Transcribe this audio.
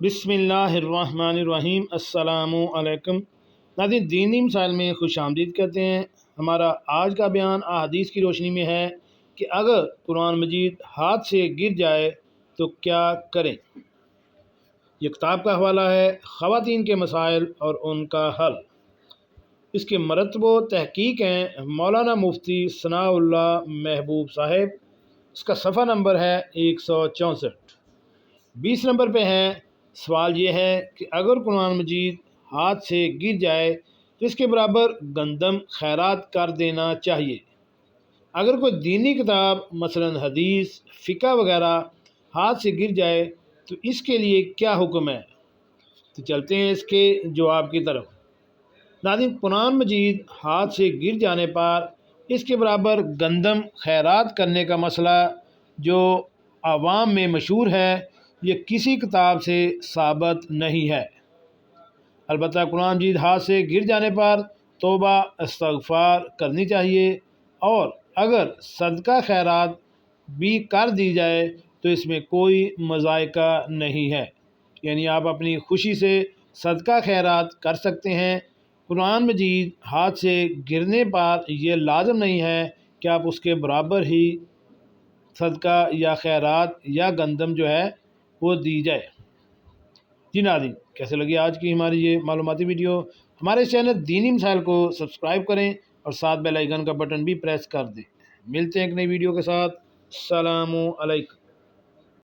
بسم اللہ الرحمن الرحیم۔ السلام علیکم ناظرین، دینی مسائل میں خوش آمدید کرتے ہیں۔ ہمارا آج کا بیان احادیث کی روشنی میں ہے کہ اگر قرآن مجید ہاتھ سے گر جائے تو کیا کریں۔ یہ کتاب کا حوالہ ہے خواتین کے مسائل اور ان کا حل۔ اس کے مرتب و تحقیق ہیں مولانا مفتی ثناء اللہ محبوب صاحب۔ اس کا صفحہ نمبر ہے 164۔ 20 نمبر پہ ہے۔ سوال یہ ہے کہ اگر قرآن مجید ہاتھ سے گر جائے تو اس کے برابر گندم خیرات کر دینا چاہیے۔ اگر کوئی دینی کتاب مثلا حدیث، فقہ وغیرہ ہاتھ سے گر جائے تو اس کے لیے کیا حکم ہے؟ تو چلتے ہیں اس کے جواب کی طرف۔ ناظرین، قرآن مجید ہاتھ سے گر جانے پر اس کے برابر گندم خیرات کرنے کا مسئلہ جو عوام میں مشہور ہے، یہ کسی کتاب سے ثابت نہیں ہے۔ البتہ قرآن مجید ہاتھ سے گر جانے پر توبہ استغفار کرنی چاہیے، اور اگر صدقہ خیرات بھی کر دی جائے تو اس میں کوئی مضائقہ نہیں ہے، یعنی آپ اپنی خوشی سے صدقہ خیرات کر سکتے ہیں۔ قرآن مجید ہاتھ سے گرنے پر یہ لازم نہیں ہے کہ آپ اس کے برابر ہی صدقہ یا خیرات یا گندم جو ہے وہ دی جائے۔ جی ناظرین، کیسے لگی آج کی ہماری یہ معلوماتی ویڈیو؟ ہمارے چینل دینی مسائل کو سبسکرائب کریں اور ساتھ بیل آئیکن کا بٹن بھی پریس کر دیں۔ ملتے ہیں ایک نئی ویڈیو کے ساتھ۔ السلام علیکم۔